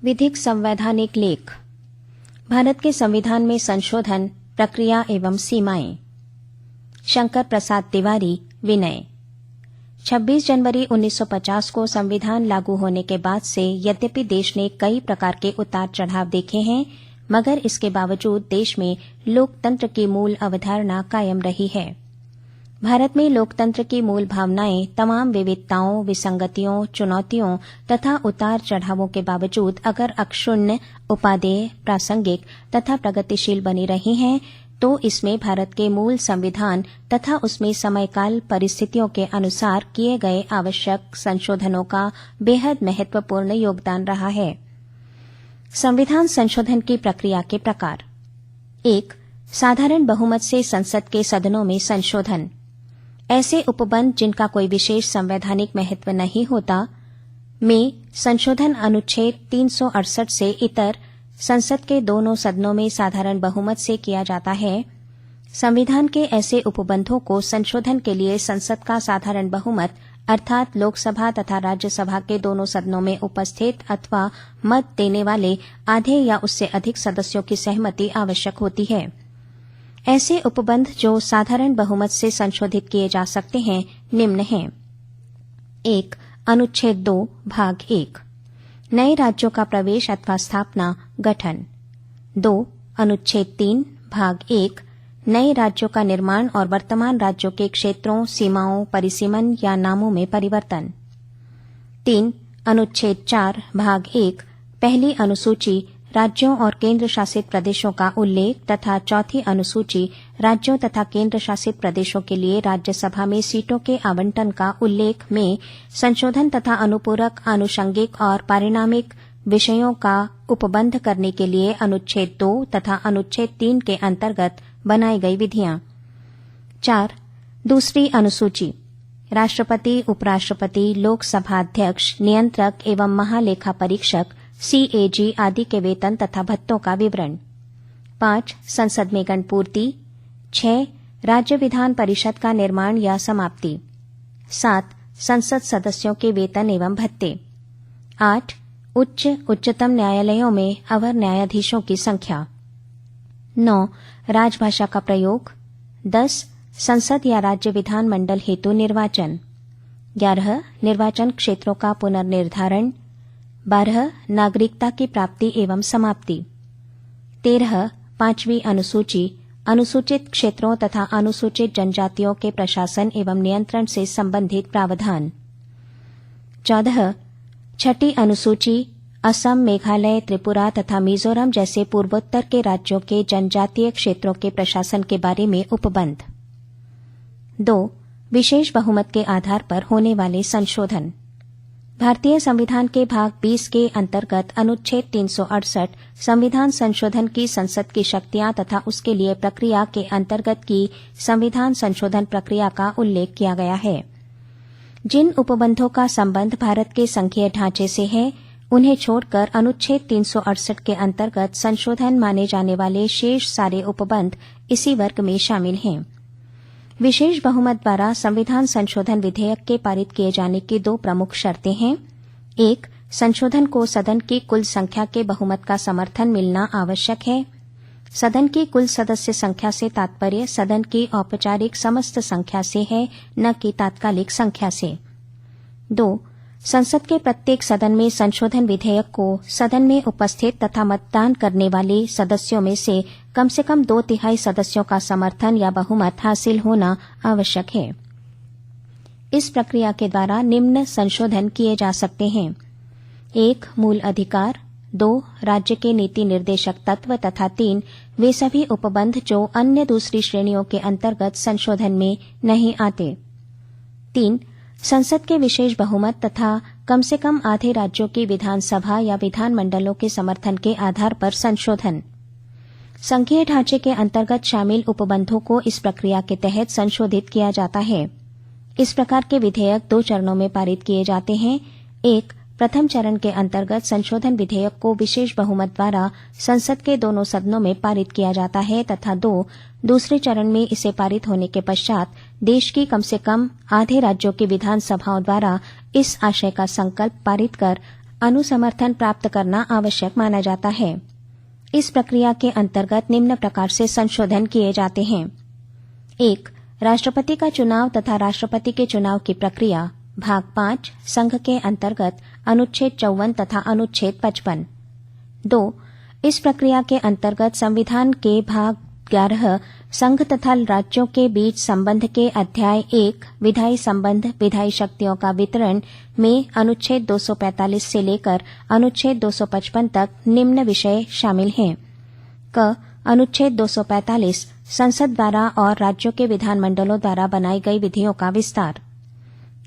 विधिक संवैधानिक लेख। भारत के संविधान में संशोधन प्रक्रिया एवं सीमाएं। शंकर प्रसाद तिवारी, विनय। 26 जनवरी 1950 को संविधान लागू होने के बाद से यद्यपि देश ने कई प्रकार के उतार चढ़ाव देखे हैं, मगर इसके बावजूद देश में लोकतंत्र की मूल अवधारणा कायम रही है। भारत में लोकतंत्र की मूल भावनाएं तमाम विविधताओं, विसंगतियों, चुनौतियों तथा उतार चढ़ावों के बावजूद अगर अक्षुण्ण, उपादेय, प्रासंगिक तथा प्रगतिशील बनी रही हैं, तो इसमें भारत के मूल संविधान तथा उसमें समयकाल परिस्थितियों के अनुसार किए गए आवश्यक संशोधनों का बेहद महत्वपूर्ण योगदान रहा है। संविधान संशोधन की प्रक्रिया के प्रकार। 1. साधारण बहुमत से संसद के सदनों में संशोधन। ऐसे उपबंध जिनका कोई विशेष संवैधानिक महत्व नहीं होता में संशोधन अनुच्छेद 368 से इतर संसद के दोनों सदनों में साधारण बहुमत से किया जाता है। संविधान के ऐसे उपबंधों को संशोधन के लिए संसद का साधारण बहुमत अर्थात लोकसभा तथा राज्यसभा के दोनों सदनों में उपस्थित अथवा मत देने वाले आधे या उससे अधिक सदस्यों की सहमति आवश्यक होती है। ऐसे उपबंध जो साधारण बहुमत से संशोधित किए जा सकते हैं निम्न हैं। 1. अनुच्छेद 2 भाग 1 नए राज्यों का प्रवेश अथवा स्थापना, गठन। 2. अनुच्छेद 3 भाग 1 नए राज्यों का निर्माण और वर्तमान राज्यों के क्षेत्रों, सीमाओं, परिसीमन या नामों में परिवर्तन। 3. अनुच्छेद 4 भाग 1 पहली अनुसूची राज्यों और केंद्र शासित प्रदेशों का उल्लेख तथा चौथी अनुसूची राज्यों तथा केंद्र शासित प्रदेशों के लिए राज्यसभा में सीटों के आवंटन का उल्लेख में संशोधन तथा अनुपूरक, आनुषंगिक और पारिणामिक विषयों का उपबंध करने के लिए अनुच्छेद 2 तथा अनुच्छेद 3 के अंतर्गत बनाई गई विधियां। 4. दूसरी अनुसूची राष्ट्रपति, उपराष्ट्रपति, लोकसभा अध्यक्ष, नियंत्रक एवं महालेखा परीक्षक CAG आदि के वेतन तथा भत्तों का विवरण। 5. संसद में गणपूर्ति। 6. राज्य विधान परिषद का निर्माण या समाप्ति। 7. संसद सदस्यों के वेतन एवं भत्ते। 8. उच्चतम न्यायालयों में अवर न्यायाधीशों की संख्या। 9. राजभाषा का प्रयोग। 10. संसद या राज्य विधान मंडल हेतु निर्वाचन। 11. निर्वाचन क्षेत्रों का पुनर्निर्धारण। 12. नागरिकता की प्राप्ति एवं समाप्ति। 13. पांचवी अनुसूची अनुसूचित क्षेत्रों तथा अनुसूचित जनजातियों के प्रशासन एवं नियंत्रण से संबंधित प्रावधान। 14. छठी अनुसूची असम, मेघालय, त्रिपुरा तथा मिजोरम जैसे पूर्वोत्तर के राज्यों के जनजातीय क्षेत्रों के प्रशासन के बारे में उपबंध। 2. विशेष बहुमत के आधार पर होने वाले संशोधन। भारतीय संविधान के भाग 20 के अंतर्गत अनुच्छेद 368 संविधान संशोधन की संसद की शक्तियां तथा उसके लिए प्रक्रिया के अंतर्गत की संविधान संशोधन प्रक्रिया का उल्लेख किया गया है। जिन उपबंधों का संबंध भारत के संघीय ढांचे से है, उन्हें छोड़कर अनुच्छेद 368 के अंतर्गत संशोधन माने जाने वाले शेष सारे उपबंध इसी वर्ग में शामिल हैं। विशेष बहुमत द्वारा संविधान संशोधन विधेयक के पारित किए जाने की दो प्रमुख शर्तें हैं। 1. संशोधन को सदन की कुल संख्या के बहुमत का समर्थन मिलना आवश्यक है। सदन की कुल सदस्य संख्या से तात्पर्य सदन की औपचारिक समस्त संख्या से है, न कि तात्कालिक संख्या से। 2. संसद के प्रत्येक सदन में संशोधन विधेयक को सदन में उपस्थित तथा मतदान करने वाले सदस्यों में से कम 2/3 सदस्यों का समर्थन या बहुमत हासिल होना आवश्यक है। इस प्रक्रिया के द्वारा निम्न संशोधन किए जा सकते हैं। 1. मूल अधिकार। 2. राज्य के नीति निर्देशक तत्व तथा 3. वे सभी उपबंध जो अन्य दूसरी श्रेणियों के अंतर्गत संशोधन में नहीं आते। 3. संसद के विशेष बहुमत तथा कम से कम आधे राज्यों की विधानसभा या विधानमंडलों के समर्थन के आधार पर संशोधन। संघीय ढांचे के अंतर्गत शामिल उपबंधों को इस प्रक्रिया के तहत संशोधित किया जाता है। इस प्रकार के विधेयक 2 चरणों में पारित किए जाते हैं। 1. प्रथम चरण के अंतर्गत संशोधन विधेयक को विशेष बहुमत द्वारा संसद के दोनों सदनों में पारित किया जाता है तथा 2. दूसरे चरण में इसे पारित होने के पश्चात देश की कम से कम आधे राज्यों की विधानसभाओं द्वारा इस आशय का संकल्प पारित कर अनुसमर्थन प्राप्त करना आवश्यक माना जाता है। इस प्रक्रिया के अंतर्गत निम्न प्रकार से संशोधन किए जाते हैं। 1. राष्ट्रपति का चुनाव तथा राष्ट्रपति के चुनाव की प्रक्रिया, भाग 5 संघ के अंतर्गत अनुच्छेद 54 तथा अनुच्छेद 55। 2. इस प्रक्रिया के अंतर्गत संविधान के भाग 11 संघ तथा राज्यों के बीच संबंध के अध्याय 1 विधायी संबंध विधायी शक्तियों का वितरण में अनुच्छेद 245 से लेकर अनुच्छेद 255 तक निम्न विषय शामिल हैं। क. अनुच्छेद 245 संसद द्वारा और राज्यों के विधानमंडलों द्वारा बनाई गई विधियों का विस्तार।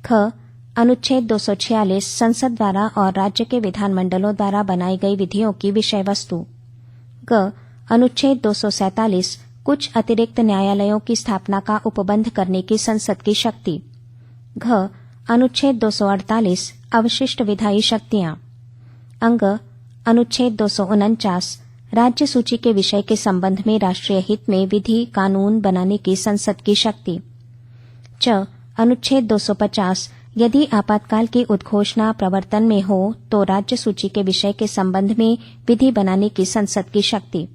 ख. अनुच्छेद 246 संसद द्वारा और राज्य के विधानमंडलों द्वारा बनाई गई विधियों की विषय वस्तु। ग. अनुच्छेद 247 कुछ अतिरिक्त न्यायालयों की स्थापना का उपबंध करने की संसद की शक्ति। घ. अनुच्छेद 248 अवशिष्ट विधायी शक्तियां। अंग. अनुच्छेद 249 राज्य सूची के विषय के संबंध में राष्ट्रीय हित में विधि कानून बनाने की संसद की शक्ति। च. अनुच्छेद 250 यदि आपातकाल की उद्घोषणा प्रवर्तन में हो तो राज्य सूची के विषय के संबंध में विधि बनाने की संसद की शक्ति।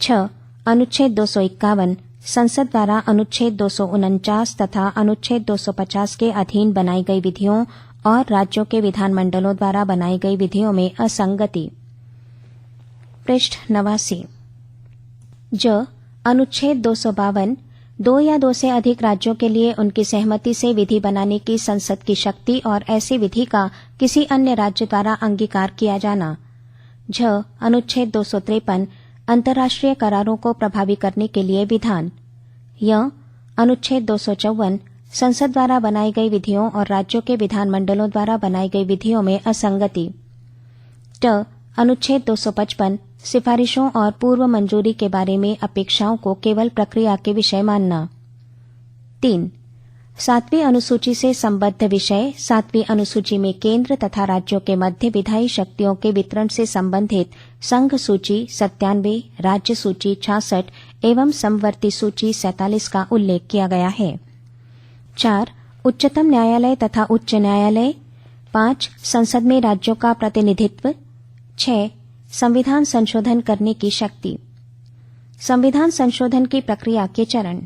6. अनुच्छेद 251 संसद द्वारा अनुच्छेद 249 तथा अनुच्छेद 250 के अधीन बनाई गई विधियों और राज्यों के विधानमंडलों द्वारा बनाई गई विधियों में असंगति। पृष्ठ 89। ज. अनुच्छेद 252 2 या 2 से अधिक राज्यों के लिए उनकी सहमति से विधि बनाने की संसद की शक्ति और ऐसी विधि का किसी अन्य राज्य द्वारा अंगीकार किया जाना। झ. अनुच्छेद 253 अंतर्राष्ट्रीय करारों को प्रभावी करने के लिए विधान। य. अनुच्छेद 254 संसद द्वारा बनाई गई विधियों और राज्यों के विधानमंडलों द्वारा बनाई गई विधियों में असंगति। ट. अनुच्छेद 255 सिफारिशों और पूर्व मंजूरी के बारे में अपेक्षाओं को केवल प्रक्रिया के विषय मानना। 3. 7वीं अनुसूची से संबद्ध विषय 7वीं अनुसूची में केंद्र तथा राज्यों के मध्य विधायी शक्तियों के वितरण से संबंधित संघ सूची 97, राज्य सूची 66 एवं समवर्ती सूची 47 का उल्लेख किया गया है। 4. उच्चतम न्यायालय तथा उच्च न्यायालय। 5. संसद में राज्यों का प्रतिनिधित्व। 6. संविधान संशोधन करने की शक्ति। संविधान संशोधन की प्रक्रिया के चरण।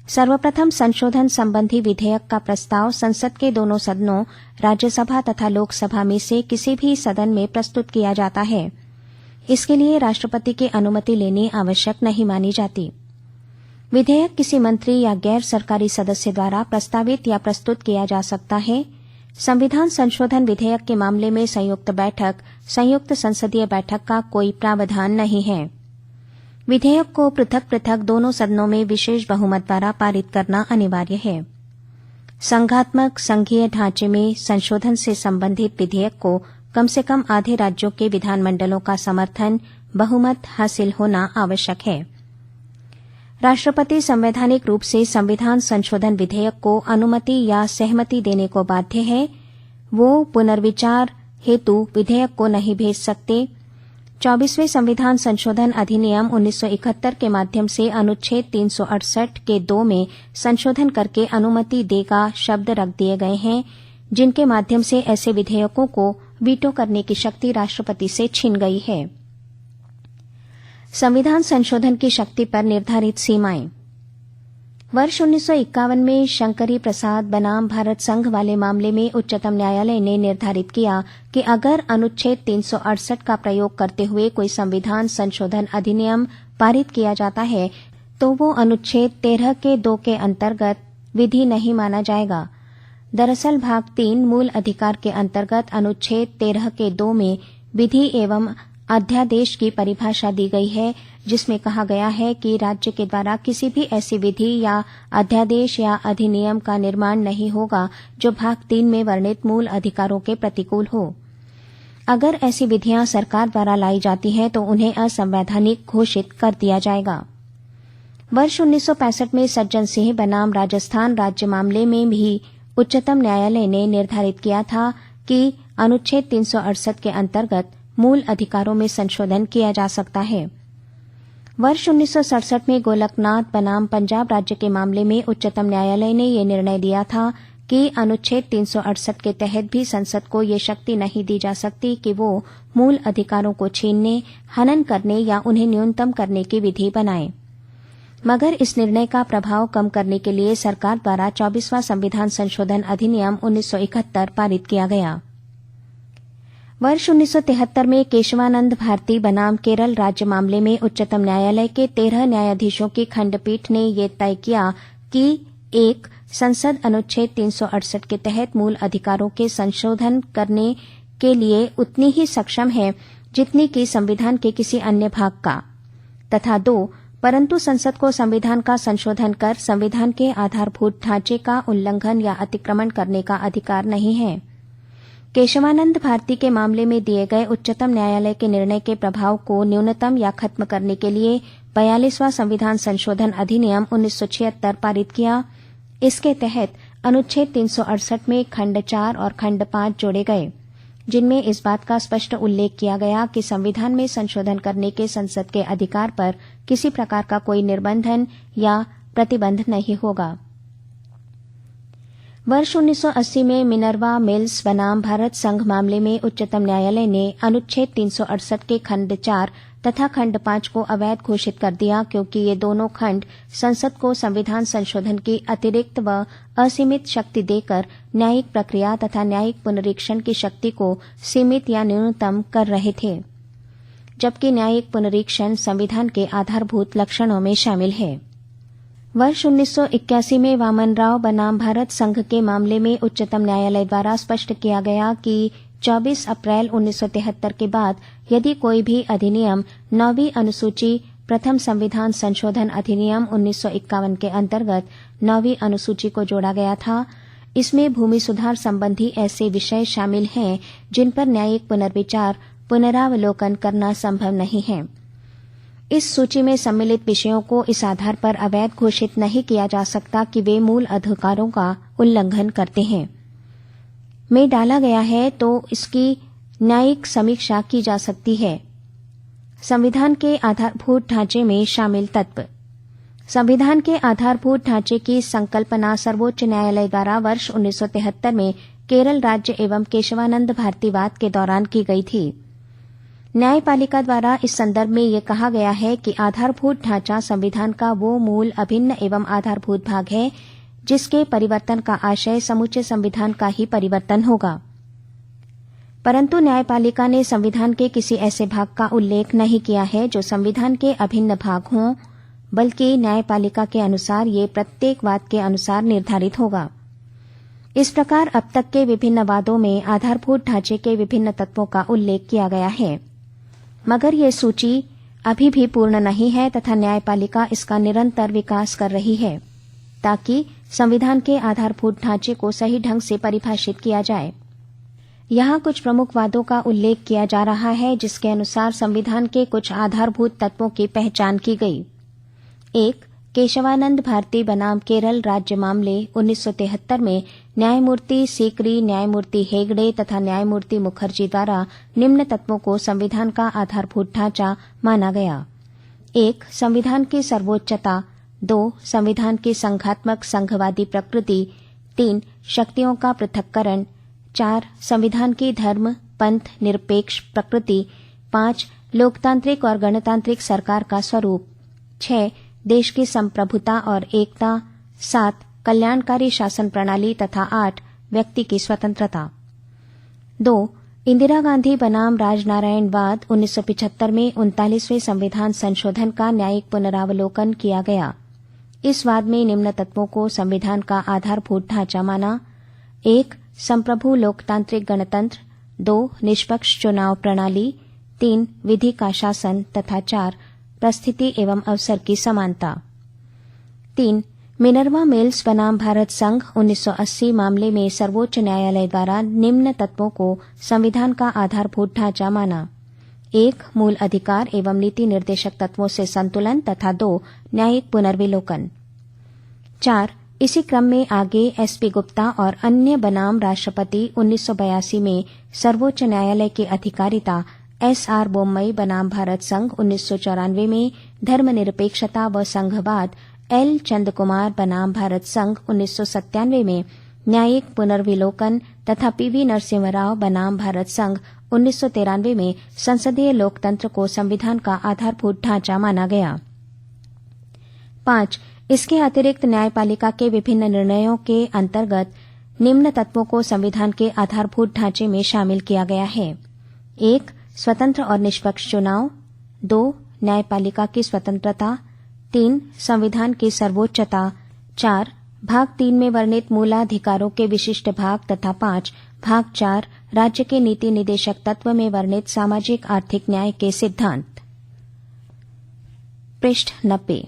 सर्वप्रथम संशोधन संबंधी विधेयक का प्रस्ताव संसद के दोनों सदनों राज्यसभा तथा लोकसभा में से किसी भी सदन में प्रस्तुत किया जाता है। इसके लिए राष्ट्रपति की अनुमति लेनी आवश्यक नहीं मानी जाती। विधेयक किसी मंत्री या गैर सरकारी सदस्य द्वारा प्रस्तावित या प्रस्तुत किया जा सकता है। संविधान संशोधन विधेयक के मामले में संयुक्त बैठक, संयुक्त संसदीय बैठक का कोई प्रावधान नहीं है। विधेयक को पृथक पृथक दोनों सदनों में विशेष बहुमत द्वारा पारित करना अनिवार्य है। संघात्मक संघीय ढांचे में संशोधन से संबंधित विधेयक को कम से कम आधे राज्यों के विधानमंडलों का समर्थन बहुमत हासिल होना आवश्यक है। राष्ट्रपति संवैधानिक रूप से संविधान संशोधन विधेयक को अनुमति या सहमति देने को बाध्य है। वो पुनर्विचार हेतु विधेयक को नहीं भेज सकते। 24वें संविधान संशोधन अधिनियम 1971 के माध्यम से अनुच्छेद 368 के 2 में संशोधन करके अनुमति देगा शब्द रख दिए गए हैं, जिनके माध्यम से ऐसे विधेयकों को वीटो करने की शक्ति राष्ट्रपति से छिन गई है। संविधान संशोधन की शक्ति पर निर्धारित सीमाएं। वर्ष 1951 में शंकरी प्रसाद बनाम भारत संघ वाले मामले में उच्चतम न्यायालय ने निर्धारित किया कि अगर अनुच्छेद 368 का प्रयोग करते हुए कोई संविधान संशोधन अधिनियम पारित किया जाता है तो वो अनुच्छेद 13 के 2 के अंतर्गत विधि नहीं माना जाएगा। दरअसल भाग 3 मूल अधिकार के अंतर्गत अनुच्छेद 13 के 2 में विधि एवं अध्यादेश की परिभाषा दी गई है, जिसमें कहा गया है कि राज्य के द्वारा किसी भी ऐसी विधि या अध्यादेश या अधिनियम का निर्माण नहीं होगा जो भाग 3 में वर्णित मूल अधिकारों के प्रतिकूल हो। अगर ऐसी विधियां सरकार द्वारा लाई जाती हैं तो उन्हें असंवैधानिक घोषित कर दिया जाएगा। वर्ष 1965 में सज्जन सिंह बनाम राजस्थान राज्य मामले में भी उच्चतम न्यायालय ने निर्धारित किया था कि अनुच्छेद 368 के अंतर्गत मूल अधिकारों में संशोधन किया जा सकता है। वर्ष 1967 में गोलकनाथ बनाम पंजाब राज्य के मामले में उच्चतम न्यायालय ने ये निर्णय दिया था कि अनुच्छेद 368 के तहत भी संसद को ये शक्ति नहीं दी जा सकती कि वो मूल अधिकारों को छीनने, हनन करने या उन्हें न्यूनतम करने की विधि बनाए। मगर इस निर्णय का प्रभाव कम करने के लिए सरकार द्वारा 24वां संविधान संशोधन अधिनियम 1971 पारित किया गया। वर्ष 1973 में केशवानंद भारती बनाम केरल राज्य मामले में उच्चतम न्यायालय के 13 न्यायाधीशों की खंडपीठ ने ये तय किया कि 1. संसद अनुच्छेद 368 के तहत मूल अधिकारों के संशोधन करने के लिए उतनी ही सक्षम है जितनी कि संविधान के किसी अन्य भाग का, तथा 2. परंतु संसद को संविधान का संशोधन कर संविधान के आधारभूत ढांचे का उल्लंघन या अतिक्रमण करने का अधिकार नहीं है। केशवानंद भारती के मामले में दिए गए उच्चतम न्यायालय के निर्णय के प्रभाव को न्यूनतम या खत्म करने के लिए 42वां संविधान संशोधन अधिनियम 1976 पारित किया। इसके तहत अनुच्छेद 368 में खंड 4 और खंड 5 जोड़े गए, जिनमें इस बात का स्पष्ट उल्लेख किया गया कि संविधान में संशोधन करने के संसद के अधिकार पर किसी प्रकार का कोई निर्बंधन या प्रतिबंध नहीं होगा। वर्ष 1980 में मिनर्वा मिल्स बनाम भारत संघ मामले में उच्चतम न्यायालय ने अनुच्छेद 368 के खंड 4 तथा खंड 5 को अवैध घोषित कर दिया, क्योंकि ये दोनों खंड संसद को संविधान संशोधन की अतिरिक्त व असीमित शक्ति देकर न्यायिक प्रक्रिया तथा न्यायिक पुनरीक्षण की शक्ति को सीमित या न्यूनतम कर रहे थे, जबकि न्यायिक पुनरीक्षण संविधान के आधारभूत लक्षणों में शामिल है। वर्ष 1981 में वामनराव बनाम भारत संघ के मामले में उच्चतम न्यायालय द्वारा स्पष्ट किया गया कि 24 अप्रैल 1973 के बाद यदि कोई भी अधिनियम 9वीं अनुसूची प्रथम संविधान संशोधन अधिनियम 1951 के अंतर्गत 9वीं अनुसूची को जोड़ा गया था, इसमें भूमि सुधार संबंधी ऐसे विषय शामिल हैं जिन पर न्यायिक पुनर्विचार पुनरावलोकन करना संभव नहीं है। इस सूची में सम्मिलित विषयों को इस आधार पर अवैध घोषित नहीं किया जा सकता कि वे मूल अधिकारों का उल्लंघन करते हैं में डाला गया है, तो इसकी न्यायिक समीक्षा की जा सकती है। संविधान के आधारभूत ढांचे में शामिल तत्व। संविधान के आधारभूत ढांचे की संकल्पना सर्वोच्च न्यायालय द्वारा वर्ष 1973 में केरल राज्य एवं केशवानंद भारतीवाद के दौरान की गई थी। न्यायपालिका द्वारा इस संदर्भ में यह कहा गया है कि आधारभूत ढांचा संविधान का वो मूल अभिन्न एवं आधारभूत भाग है जिसके परिवर्तन का आशय समूचे संविधान का ही परिवर्तन होगा। परंतु न्यायपालिका ने संविधान के किसी ऐसे भाग का उल्लेख नहीं किया है जो संविधान के अभिन्न भाग हों, बल्कि न्यायपालिका के अनुसार ये प्रत्येक वाद के अनुसार निर्धारित होगा। इस प्रकार अब तक के विभिन्न वादों में आधारभूत ढांचे के विभिन्न तत्वों का उल्लेख किया गया है, मगर ये सूची अभी भी पूर्ण नहीं है तथा न्यायपालिका इसका निरंतर विकास कर रही है ताकि संविधान के आधारभूत ढांचे को सही ढंग से परिभाषित किया जाए। यहाँ कुछ प्रमुख वादों का उल्लेख किया जा रहा है जिसके अनुसार संविधान के कुछ आधारभूत तत्वों की पहचान की गई। 1. केशवानंद भारती बनाम केरल राज्य मामले 1973 में न्यायमूर्ति सीकरी, न्यायमूर्ति हेगड़े तथा न्यायमूर्ति मुखर्जी द्वारा निम्न तत्वों को संविधान का आधारभूत ढांचा माना गया। 1. संविधान की सर्वोच्चता। 2. संविधान की संघात्मक संघवादी प्रकृति। 3. शक्तियों का पृथक्करण। 4. संविधान की धर्म पंथ निरपेक्ष प्रकृति। 5. लोकतांत्रिक और गणतांत्रिक सरकार का स्वरूप। 6. देश की संप्रभुता और एकता। 7. कल्याणकारी शासन प्रणाली तथा 8. व्यक्ति की स्वतंत्रता। 2. इंदिरा गांधी बनाम राजनारायण वाद 1975 में 39वें संविधान संशोधन का न्यायिक पुनरावलोकन किया गया। इस वाद में निम्न तत्वों को संविधान का आधारभूत ढांचा माना। 1. संप्रभु लोकतांत्रिक गणतंत्र। 2. निष्पक्ष चुनाव प्रणाली। 3. विधि का शासन तथा 4. परिस्थिति एवं अवसर की समानता। 3. मिनर्वा मिल्स बनाम भारत संघ 1980 मामले में सर्वोच्च न्यायालय द्वारा निम्न तत्वों को संविधान का आधारभूत ढांचा माना। 1. मूल अधिकार एवं नीति निर्देशक तत्वों से संतुलन तथा 2. न्यायिक पुनर्विलोकन। 4. इसी क्रम में आगे एसपी गुप्ता और अन्य बनाम राष्ट्रपति 1982 में सर्वोच्च न्यायालय की अधिकारिता, एसआर बोम्मई बनाम भारत संघ 1994 में धर्मनिरपेक्षता व संघवाद, एल चंद्रकुमार बनाम भारत संघ 1997 में न्यायिक पुनर्विलोकन तथा पीवी नरसिम्हा राव बनाम भारत संघ 1993 में संसदीय लोकतंत्र को संविधान का आधारभूत ढांचा माना गया। 5. इसके अतिरिक्त न्यायपालिका के विभिन्न निर्णयों के अंतर्गत निम्न तत्वों को संविधान के आधारभूत ढांचे में शामिल किया गया है। 1. स्वतंत्र और निष्पक्ष चुनाव। 2. न्यायपालिका की स्वतंत्रता। 3. संविधान की सर्वोच्चता। 4. भाग 3 में वर्णित मूलाधिकारों के विशिष्ट भाग तथा 5. भाग 4 राज्य के नीति निदेशक तत्व में वर्णित सामाजिक आर्थिक न्याय के सिद्धांत। पृष्ठ 90।